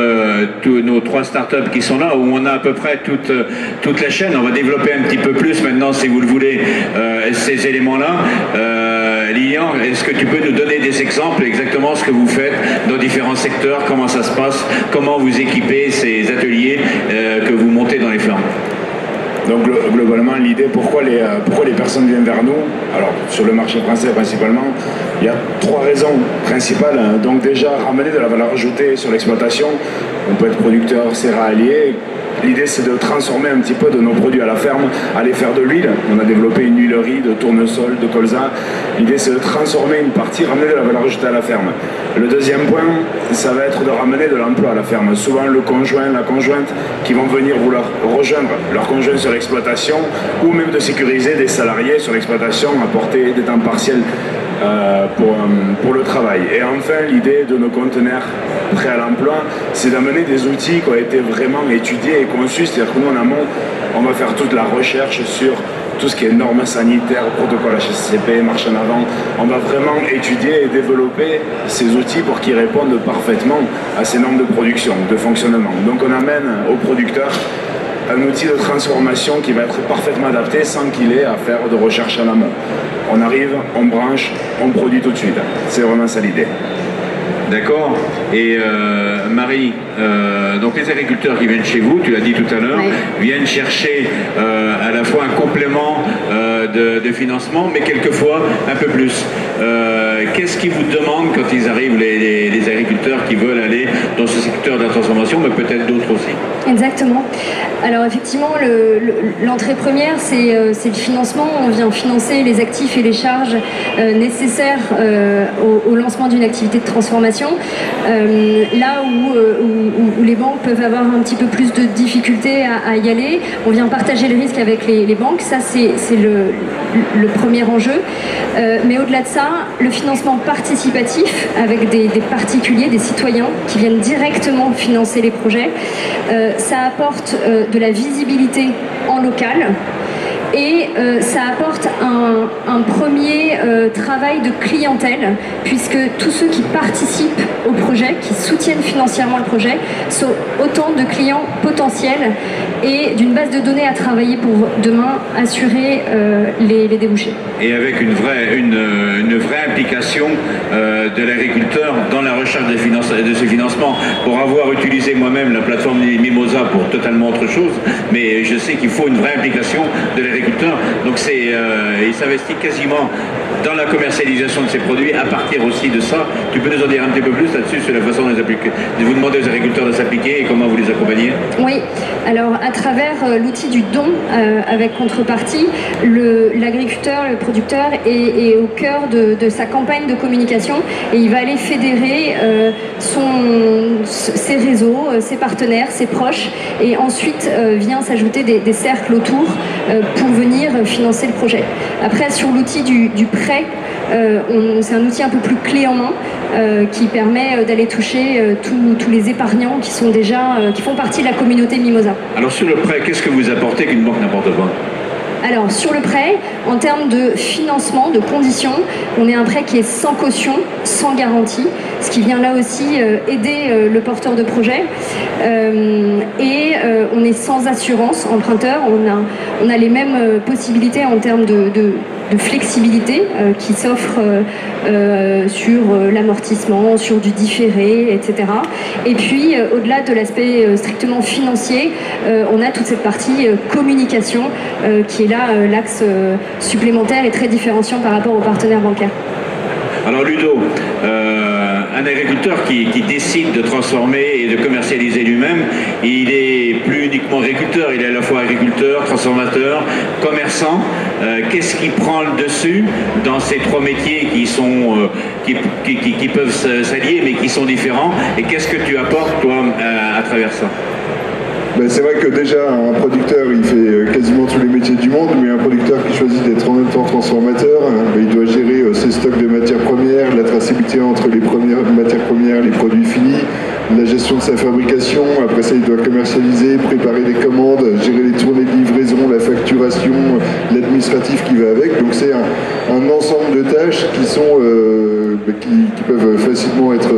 tous nos 3 startups qui sont là, où on a à peu près toute la chaîne. On va développer un petit peu plus maintenant, si vous le voulez, ces éléments-là. Lilian, est-ce que tu peux nous donner des exemples, exactement ce que vous faites dans différents secteurs, comment ça se passe, comment vous équipez ces ateliers que vous montez dans les fermes? Donc globalement, l'idée, pourquoi les personnes viennent vers nous? Alors sur le marché français principalement, il y a 3 raisons principales. Donc déjà, ramener de la valeur ajoutée sur l'exploitation. On peut être producteur céréalier. L'idée, c'est de transformer un petit peu de nos produits à la ferme, aller faire de l'huile. On a développé une huilerie de tournesol, de colza. L'idée, c'est de transformer une partie, ramener de la valeur ajoutée à la ferme. Le deuxième point, ça va être de ramener de l'emploi à la ferme. Souvent, le conjoint, la conjointe qui vont venir vouloir rejoindre leur conjoint sur l'exploitation ou même de sécuriser des salariés sur l'exploitation, apporter des temps partiels pour le travail. Et enfin, l'idée de nos conteneurs prêts à l'emploi, c'est d'amener des outils qui ont été vraiment étudiés et conçus. C'est-à-dire que nous, en amont, on va faire toute la recherche sur tout ce qui est normes sanitaires, protocole HACCP, marche en avant. On va vraiment étudier et développer ces outils pour qu'ils répondent parfaitement à ces normes de production, de fonctionnement. Donc on amène aux producteurs un outil de transformation qui va être parfaitement adapté sans qu'il ait à faire de recherche en amont. On arrive, on branche, on produit tout de suite. C'est vraiment ça l'idée. D'accord. Et Marie, donc les agriculteurs qui viennent chez vous, tu l'as dit tout à l'heure, viennent chercher à la fois un complément de financement, mais quelquefois un peu plus. Qu'est-ce qu'ils vous demandent quand ils arrivent, les agriculteurs qui veulent aller dans ce secteur de la transformation, mais peut-être d'autres aussi? Exactement. Alors effectivement, l'entrée première, c'est le financement. On vient financer les actifs et les charges nécessaires au lancement d'une activité de transformation. Là où les banques peuvent avoir un petit peu plus de difficultés à y aller, on vient partager le risque avec les banques. Ça, c'est le premier enjeu. Mais au-delà de ça, le financement participatif avec des particuliers, des citoyens qui viennent directement financer les projets, ça apporte de la visibilité en local. Et ça apporte un premier travail de clientèle, puisque tous ceux qui participent au projet, qui soutiennent financièrement le projet, sont autant de clients potentiels et d'une base de données à travailler pour demain assurer les débouchés. Et avec une vraie implication de l'agriculteur dans la recherche de ce financement. Pour avoir utilisé moi-même la plateforme Mimosa pour totalement autre chose, mais je sais qu'il faut une vraie implication de l'agriculteur. Donc il s'investit quasiment dans la commercialisation de ses produits à partir aussi de ça. Tu peux nous en dire un petit peu plus là-dessus sur la façon de vous demander aux agriculteurs de s'appliquer et comment vous les accompagnez? Oui, alors à travers l'outil du don avec contrepartie, l'agriculteur, le producteur est au cœur de sa campagne de communication et il va aller fédérer ses réseaux, ses partenaires, ses proches et ensuite vient s'ajouter des cercles autour pour venir financer le projet. Après, sur l'outil du prêt, c'est un outil un peu plus clé en main qui permet d'aller toucher tous les épargnants qui font partie de la communauté Mimosa. Alors sur le prêt, qu'est-ce que vous apportez qu'une banque n'apporte pas? Alors sur le prêt, en termes de financement, de conditions, on est un prêt qui est sans caution, sans garantie, ce qui vient là aussi aider le porteur de projet. Et on est sans assurance emprunteur, on a les mêmes possibilités en termes de flexibilité qui s'offre sur l'amortissement, sur du différé, etc. Et puis au-delà de l'aspect strictement financier, on a toute cette partie communication qui est là l'axe supplémentaire et très différenciant par rapport aux partenaires bancaires. Alors Ludo, un agriculteur qui décide de transformer et de commercialiser lui-même, il est plus uniquement agriculteur, il est à la fois agriculteur, transformateur, commerçant. Qu'est-ce qui prend le dessus dans ces 3 métiers qui peuvent s'allier mais qui sont différents? Et qu'est-ce que tu apportes toi à travers ça? C'est vrai que déjà, un producteur, il fait quasiment tous les métiers du monde, mais un producteur qui choisit d'être en même temps transformateur, il doit gérer ses stocks de matières premières, la traçabilité entre les matières premières, les produits finis, la gestion de sa fabrication. Après ça, il doit commercialiser, préparer les commandes, gérer les tournées de livraison, la facturation, l'administratif qui va avec. Donc c'est un ensemble de tâches qui sont qui peuvent facilement être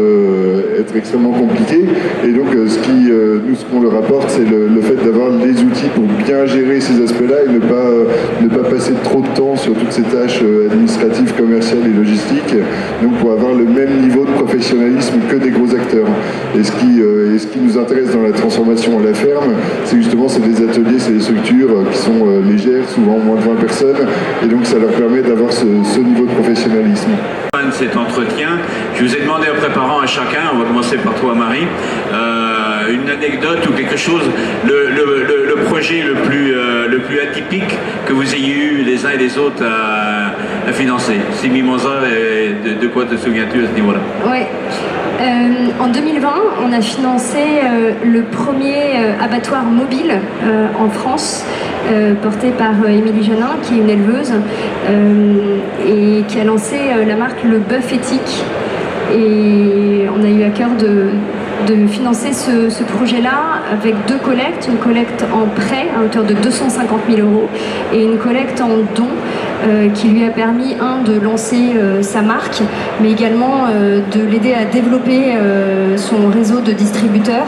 extrêmement compliquées. Et donc ce qu'on leur apporte, c'est le fait d'avoir les outils pour bien gérer ces aspects-là et ne pas passer trop de temps sur toutes ces tâches administratives, commerciales et logistiques. Donc pour avoir le même niveau de professionnalisme que des gros acteurs. Et ce qui nous intéresse dans la transformation à la ferme, c'est justement c'est des ateliers, c'est des structures qui sont légères, souvent moins de 20 personnes, et donc ça leur permet d'avoir ce niveau de professionnalisme. De cet entretien, je vous ai demandé en préparant à chacun, on va commencer par toi Marie, une anecdote ou quelque chose, le projet le plus atypique que vous ayez eu les uns et les autres à financer. C'est Mimosa, de quoi te souviens-tu à ce niveau-là? Oui. En 2020, on a financé le premier abattoir mobile en France, porté par Émilie Janin, qui est une éleveuse, et qui a lancé la marque Le Bœuf Éthique. Et on a eu à cœur de financer ce projet-là avec deux collectes, une collecte en prêt à hauteur de 250 000 € et une collecte en don qui lui a permis, de lancer sa marque, mais également de l'aider à développer son réseau de distributeurs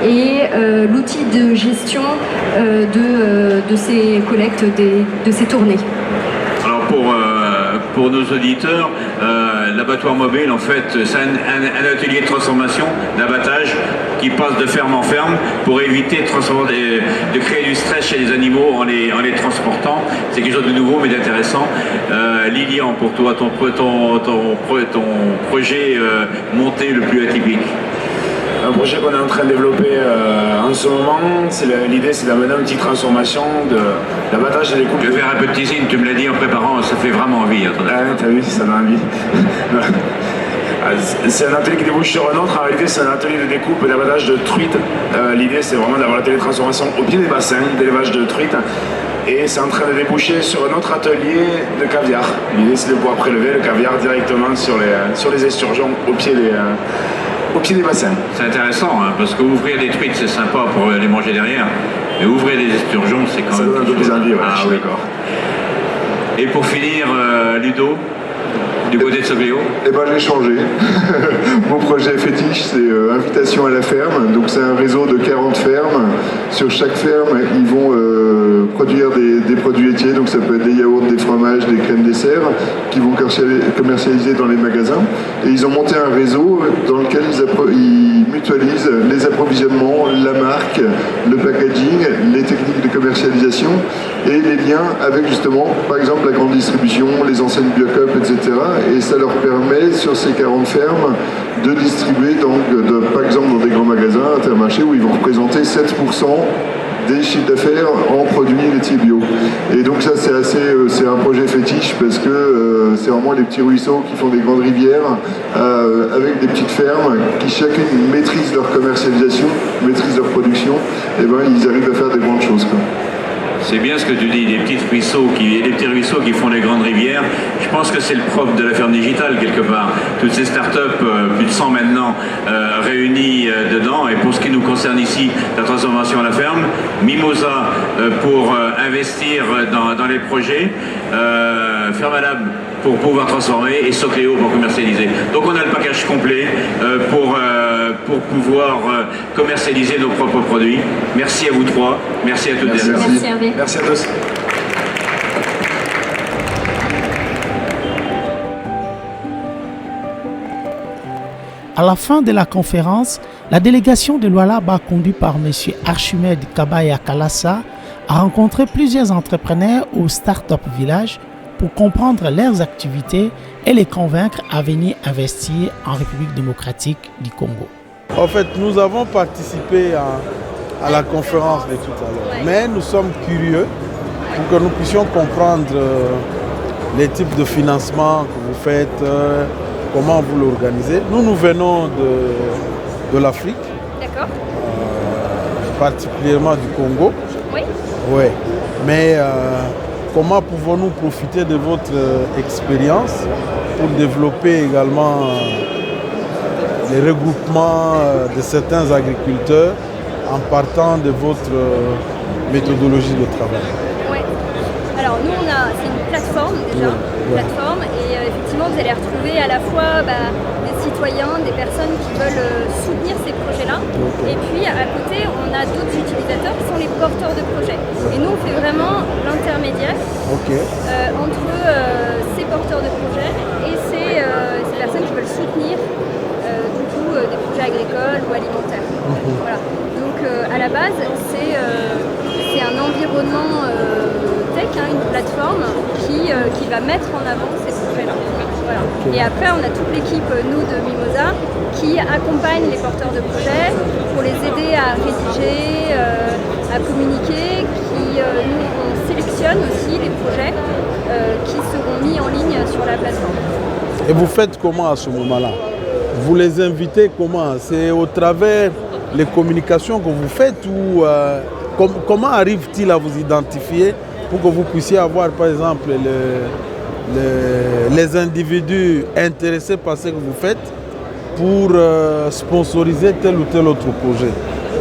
et l'outil de gestion de ces collectes, de ces tournées. Alors pour nos auditeurs, l'abattoir mobile, en fait, c'est un atelier de transformation, d'abattage, qui passe de ferme en ferme pour éviter de créer du stress chez les animaux en les transportant. C'est quelque chose de nouveau mais d'intéressant. Lilian, pour toi, ton projet monté le plus atypique? Un projet qu'on est en train de développer en ce moment, l'idée c'est d'amener une petite transformation de l'abattage et des coupes. Je vais faire un peu de teasing, tu me l'as dit en préparant, ça fait vraiment envie. T'as vu, ça donne envie. C'est un atelier qui débouche sur un autre. En réalité, c'est un atelier de découpe et d'abattage de truites. L'idée c'est vraiment d'avoir la télétransformation au pied des bassins d'élevage de truites. Et c'est en train de déboucher sur un autre atelier de caviar. L'idée c'est de pouvoir prélever le caviar directement sur les esturgeons au pied des bassins. C'est intéressant, parce qu'ouvrir des truites, c'est sympa pour les manger derrière, mais ouvrir des esturgeons, c'est quand même... Ça donne un peu plus envie, je suis d'accord. Et pour finir, Ludo, du côté de Sogléo? J'ai changé. Mon projet fétiche, c'est Invitation à la ferme. Donc c'est un réseau de 40 fermes. Sur chaque ferme, ils vont produire des produits laitiers. Donc ça peut être des yaourts, des fromages, des crèmes desserts, qui vont commercialiser dans les magasins. Et ils ont monté un réseau dans lequel ils mutualisent les approvisionnements, la marque, le packaging, les techniques de commercialisation et les liens avec justement, par exemple, la grande distribution, les enseignes Biocup, etc. Et ça leur permet, sur ces 40 fermes, de distribuer, par exemple, dans des grands magasins, Intermarché, où ils vont représenter 7% des chiffres d'affaires en produits laitiers bio. Et donc ça, c'est un projet fétiche parce que c'est vraiment les petits ruisseaux qui font des grandes rivières avec des petites fermes qui chacune maîtrisent leur commercialisation, maîtrisent leur production, et ils arrivent à faire des grandes choses, quoi. C'est bien ce que tu dis, les petits ruisseaux qui font les grandes rivières. Je pense que c'est le propre de la ferme digitale quelque part. Toutes ces startups, plus de 100 maintenant, réunies dedans. Et pour ce qui nous concerne ici, la transformation à la ferme, Mimosa pour investir dans les projets, Fermalab pour pouvoir transformer et Socléo pour commercialiser. Donc on a le package complet pour pouvoir commercialiser nos propres produits. Merci à vous trois, merci à toutes et à tous. Merci Hervé. Merci à tous. À la fin de la conférence, la délégation de Lualaba, conduite par M. Archimède Kabaya Kalassa, a rencontré plusieurs entrepreneurs au Startup Village pour comprendre leurs activités et les convaincre à venir investir en République démocratique du Congo. En fait, nous avons participé à la conférence de tout à l'heure, mais nous sommes curieux pour que nous puissions comprendre les types de financement que vous faites, comment vous l'organisez. Nous venons de l'Afrique. D'accord. particulièrement du Congo. Oui. Oui. Mais comment pouvons-nous profiter de votre expérience pour développer également les regroupements de certains agriculteurs en partant de votre méthodologie de travail? Oui. Alors nous, c'est une plateforme déjà, et effectivement vous allez retrouver à la fois des citoyens, des personnes qui veulent soutenir ces projets-là, et puis à côté on a d'autres utilisateurs qui sont les porteurs de projets. Et nous on fait vraiment l'intermédiaire entre ces porteurs de projets et ces personnes qui veulent soutenir des projets agricoles ou alimentaires. Voilà. Donc à la base c'est un environnement tech, une plateforme qui va mettre en avant ces projets-là. Voilà. Et après on a toute l'équipe, nous de Mimosa, qui accompagne les porteurs de projets pour les aider à rédiger, à communiquer, nous on sélectionne aussi les projets qui seront mis en ligne sur la plateforme. Et vous faites comment à ce moment-là? Vous les invitez comment? C'est au travers les communications que vous faites ou comment arrive-t-il à vous identifier pour que vous puissiez avoir par exemple les individus intéressés par ce que vous faites pour sponsoriser tel ou tel autre projet?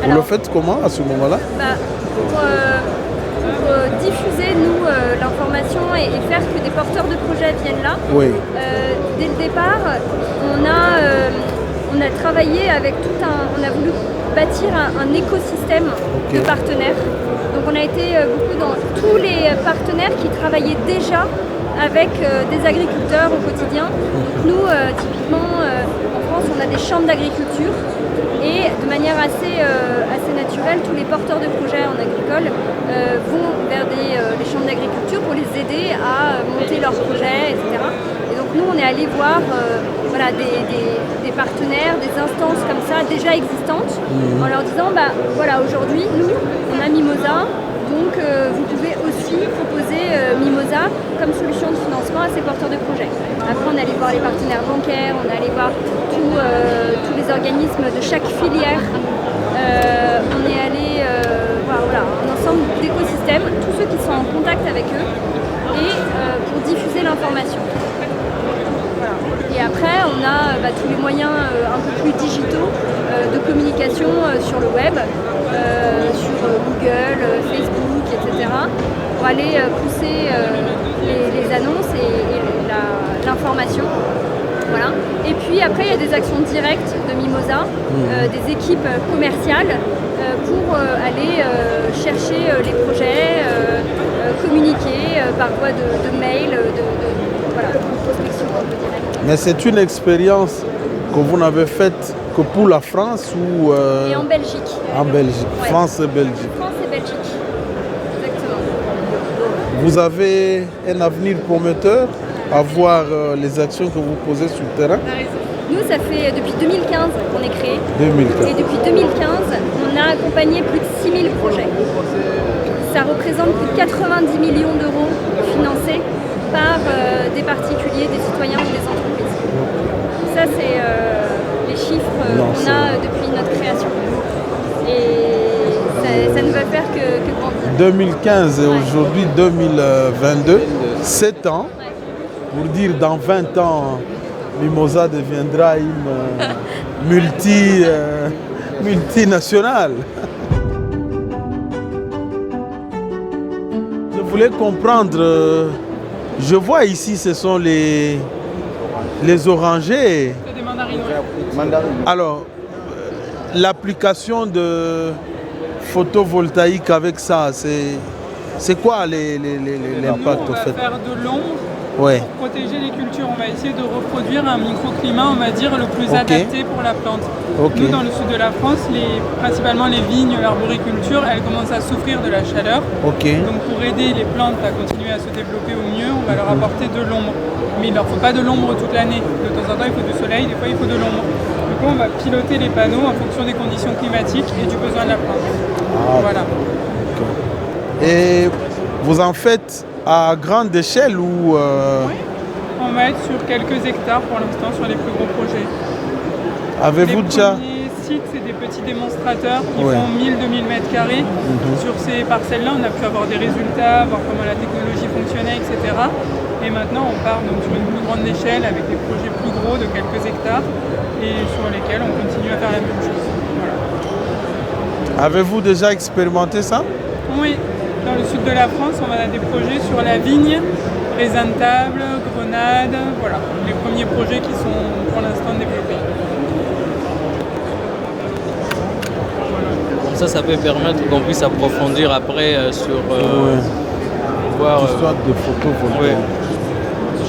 Vous le faites comment à ce moment-là? Pour diffuser nous l'information et faire que des porteurs de projets viennent là, dès le départ on a travaillé avec on a voulu bâtir un écosystème de partenaires. Donc on a été beaucoup dans tous les partenaires qui travaillaient déjà avec des agriculteurs au quotidien. Donc nous typiquement en France on a des chambres d'agriculture et de manière assez naturelle tous les porteurs de projets en agricole vont vers les chambres d'agriculture pour les aider à monter leurs projets, etc. Et donc nous on est allé voir des partenaires, des instances comme ça déjà existantes en leur disant aujourd'hui nous on a Mimosa, donc vous pouvez aussi proposer Mimosa comme solution de financement à ces porteurs de projets. Après on est allé voir les partenaires bancaires, on est allé voir tous les organismes de chaque filière, on est allé voir un ensemble d'écosystèmes, tous ceux qui sont en contact avec eux et pour diffuser l'information. Et après, on a tous les moyens un peu plus digitaux de communication sur le web, sur Google, Facebook, etc. pour aller pousser les annonces et l'information. Voilà. Et puis après, il y a des actions directes de Mimosa, des équipes commerciales pour aller chercher les projets, communiquer par voie de mail, de prospection, on peut dire. Mais c'est une expérience que vous n'avez faite que pour la France ou... Et en Belgique. En Belgique, ouais. France et Belgique. France et Belgique, exactement. Vous avez un avenir prometteur à voir les actions que vous posez sur le terrain? Nous, ça fait depuis 2015 qu'on est créé. 2015. Et depuis 2015, on a accompagné plus de 6000 projets. Ça représente plus de 90 millions d'euros financés par des particuliers, des citoyens ou des entreprises. Ça, c'est les chiffres qu'on a depuis notre création. Et ça ne va faire que grandir. 2015 et aujourd'hui 2022, 7 ans. Pour dire dans 20 ans, Mimosa deviendra une multinationale. Je voulais comprendre, je vois ici ce sont les orangers. C'est des mandarines. Alors, l'application de photovoltaïque avec ça, c'est quoi l'impact au fait? On va faire de l'ombre. Ouais. Pour protéger les cultures, on va essayer de reproduire un microclimat, on va dire, le plus adapté pour la plante. Nous, dans le sud de la France, principalement les vignes, l'arboriculture, elles commencent à souffrir de la chaleur. Donc pour aider les plantes à continuer à se développer au mieux, on va leur apporter de l'ombre. Mais il ne leur faut pas de l'ombre toute l'année. De temps en temps, il faut du soleil, des fois, il faut de l'ombre. Du coup, on va piloter les panneaux en fonction des conditions climatiques et du besoin de la plante. Voilà. Et vous en faites à grande échelle ou Oui. On va être sur quelques hectares pour l'instant sur les plus gros projets. Avez-vous déjà 6 sites, c'est des petits démonstrateurs qui font 1000-2000 mètres carrés. Sur ces parcelles-là, on a pu avoir des résultats, voir comment la technologie fonctionnait, etc. Et maintenant, on part donc sur une plus grande échelle avec des projets plus gros de quelques hectares et sur lesquels on continue à faire la même chose. Voilà. Avez-vous déjà expérimenté ça? Oui, dans le sud de la France, on a des projets sur la vigne, raisin de table, grenade, voilà, les premiers projets qui sont pour l'instant développés. Comme ça peut permettre qu'on puisse approfondir après sur voir l'histoire de photovoltaïque.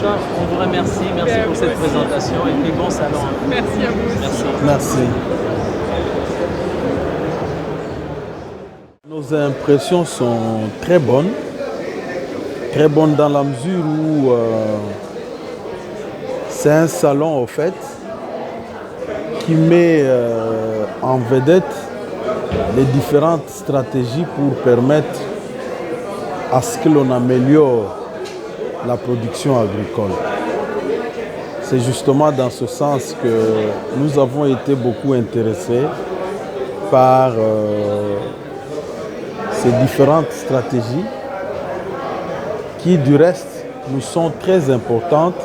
On vous remercie, merci pour cette présentation et puis bon salon. Merci à vous. Merci. Nos impressions sont très bonnes dans la mesure où c'est un salon au fait qui met en vedette les différentes stratégies pour permettre à ce que l'on améliore la production agricole. C'est justement dans ce sens que nous avons été beaucoup intéressés par ces différentes stratégies qui, du reste, nous sont très importantes,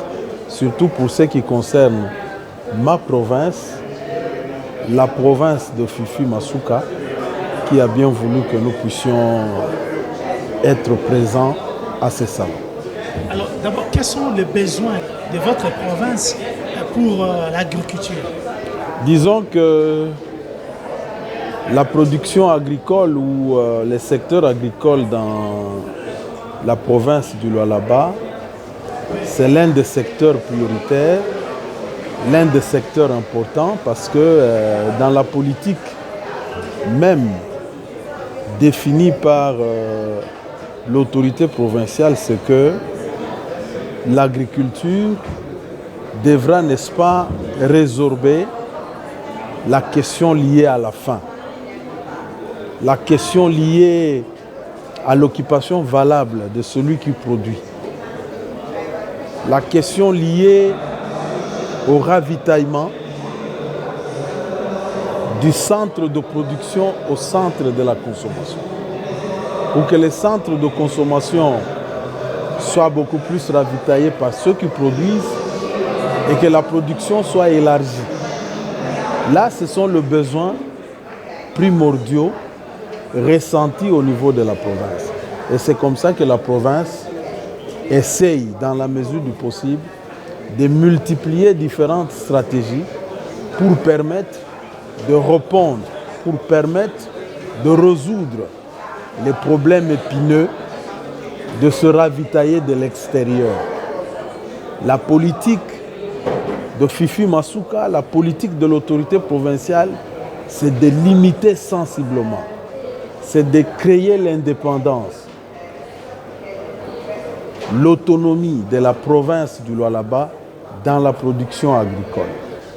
surtout pour ce qui concerne ma province, la province de Fifi Masuka, qui a bien voulu que nous puissions être présents à ces salons. Alors d'abord, quels sont les besoins de votre province pour l'agriculture? Disons que la production agricole ou les secteurs agricoles dans la province du Lualaba, c'est l'un des secteurs prioritaires, l'un des secteurs importants parce que dans la politique même définie par l'autorité provinciale, c'est que l'agriculture devra, n'est-ce pas, résorber la question liée à la faim, la question liée à l'occupation valable de celui qui produit, la question liée au ravitaillement du centre de production au centre de la consommation. Pour que les centres de consommation soient beaucoup plus ravitaillés par ceux qui produisent et que la production soit élargie. Là, ce sont les besoins primordiaux ressentis au niveau de la province. Et c'est comme ça que la province essaye, dans la mesure du possible, de multiplier différentes stratégies pour permettre de répondre, pour permettre de résoudre les problèmes épineux de se ravitailler de l'extérieur. La politique de Fifi Masuka, la politique de l'autorité provinciale, c'est de limiter sensiblement, c'est de créer l'indépendance, l'autonomie de la province du Lualaba dans la production agricole.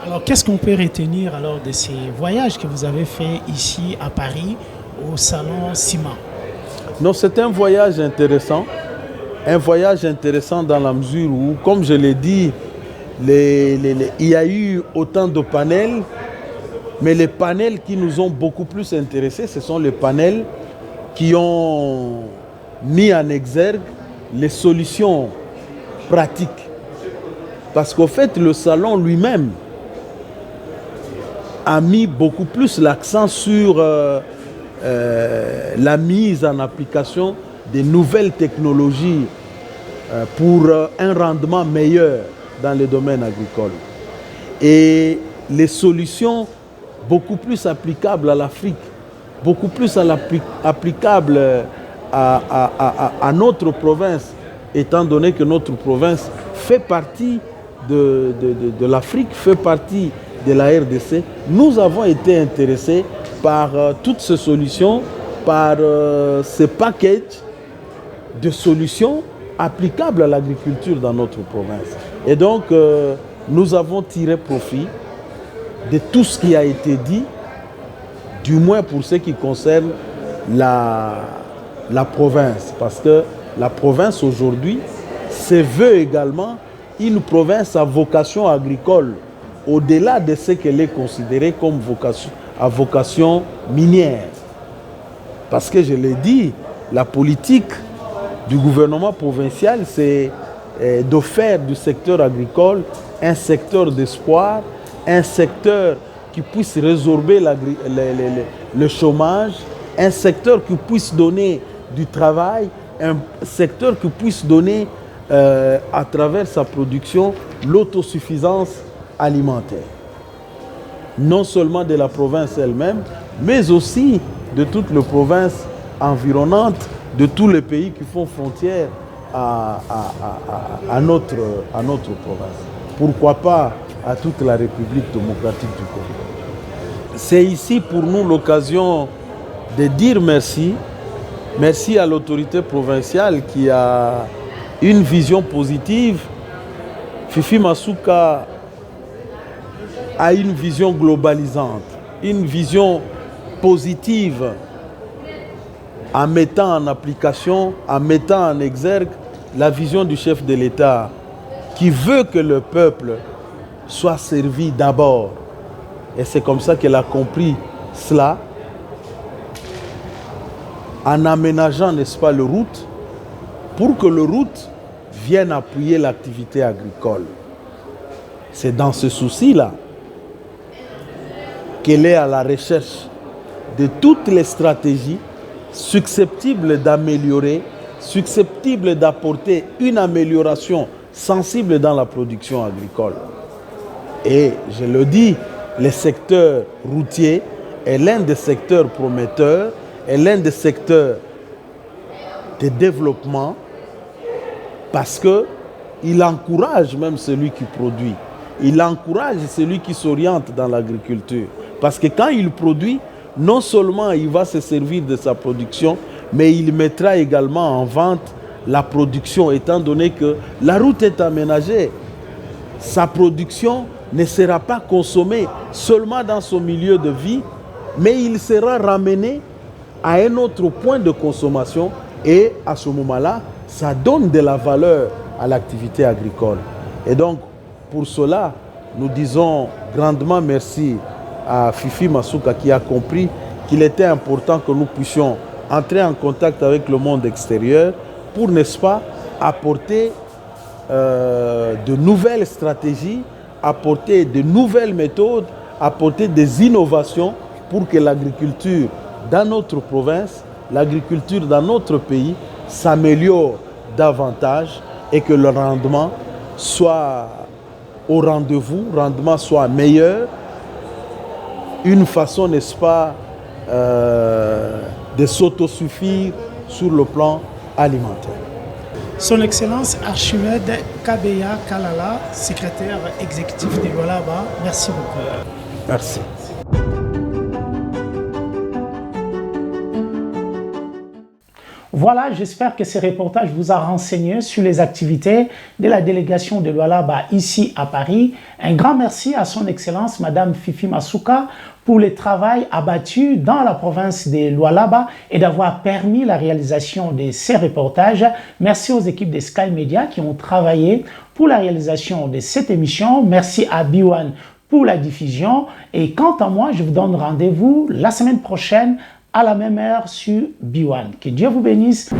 Alors, qu'est-ce qu'on peut retenir alors de ces voyages que vous avez faits ici à Paris, au salon CIMA? Non, c'est un voyage intéressant dans la mesure où, comme je l'ai dit, il y a eu autant de panels, mais les panels qui nous ont beaucoup plus intéressés, ce sont les panels qui ont mis en exergue les solutions pratiques. Parce qu'au fait, le salon lui-même a mis beaucoup plus l'accent sur la mise en application des nouvelles technologies pour un rendement meilleur dans le domaine agricole. Et les solutions beaucoup plus applicables à l'Afrique, beaucoup plus applicables à notre province, étant donné que notre province fait partie de l'Afrique, fait partie de la RDC. Nous avons été intéressés par toutes ces solutions, par ces packages de solutions applicables à l'agriculture dans notre province. Et donc, nous avons tiré profit de tout ce qui a été dit, du moins pour ce qui concerne la province. Parce que la province aujourd'hui se veut également une province à vocation agricole, au-delà de ce qu'elle est considérée comme vocation à vocation minière. Parce que je l'ai dit, la politique du gouvernement provincial, c'est de faire du secteur agricole un secteur d'espoir, un secteur qui puisse résorber le chômage, un secteur qui puisse donner du travail, un secteur qui puisse donner à travers sa production l'autosuffisance alimentaire. Non seulement de la province elle-même, mais aussi de toutes les provinces environnantes, de tous les pays qui font frontière à notre province. Pourquoi pas à toute la République démocratique du Congo. C'est ici pour nous l'occasion de dire merci. Merci à l'autorité provinciale qui a une vision positive. Fifi Masuka a une vision globalisante, une vision positive en mettant en application, en mettant en exergue la vision du chef de l'État qui veut que le peuple soit servi d'abord. Et c'est comme ça qu'elle a compris cela en aménageant, n'est-ce pas, le route pour que le route vienne appuyer l'activité agricole. C'est dans ce souci-là qu'elle est à la recherche de toutes les stratégies susceptibles d'améliorer, susceptibles d'apporter une amélioration sensible dans la production agricole. Et je le dis, le secteur routier est l'un des secteurs prometteurs, est l'un des secteurs de développement parce qu'il encourage même celui qui produit. Il encourage celui qui s'oriente dans l'agriculture. Parce que quand il produit, non seulement il va se servir de sa production, mais il mettra également en vente la production, étant donné que la route est aménagée. Sa production ne sera pas consommée seulement dans son milieu de vie, mais il sera ramené à un autre point de consommation et à ce moment-là, ça donne de la valeur à l'activité agricole. Et donc, pour cela, nous disons grandement merci à Fifi Masuka qui a compris qu'il était important que nous puissions entrer en contact avec le monde extérieur pour, n'est-ce pas, apporter de nouvelles stratégies, apporter de nouvelles méthodes, apporter des innovations pour que l'agriculture dans notre province, l'agriculture dans notre pays s'améliore davantage et que le rendement soit au rendez-vous, le rendement soit meilleur. Une façon, n'est-ce pas, de s'autosuffire sur le plan alimentaire. Son Excellence Archimède Kabeya Kalala, secrétaire exécutif de Lualaba, merci beaucoup. Merci. Voilà, j'espère que ce reportage vous a renseigné sur les activités de la délégation de Lualaba ici à Paris. Un grand merci à son Excellence Madame Fifi Masuka pour le travail abattu dans la province de Lualaba et d'avoir permis la réalisation de ces reportages. Merci aux équipes de Sky Media qui ont travaillé pour la réalisation de cette émission. Merci à B1 pour la diffusion. Et quant à moi, je vous donne rendez-vous la semaine prochaine à la même heure sur B1. Que Dieu vous bénisse.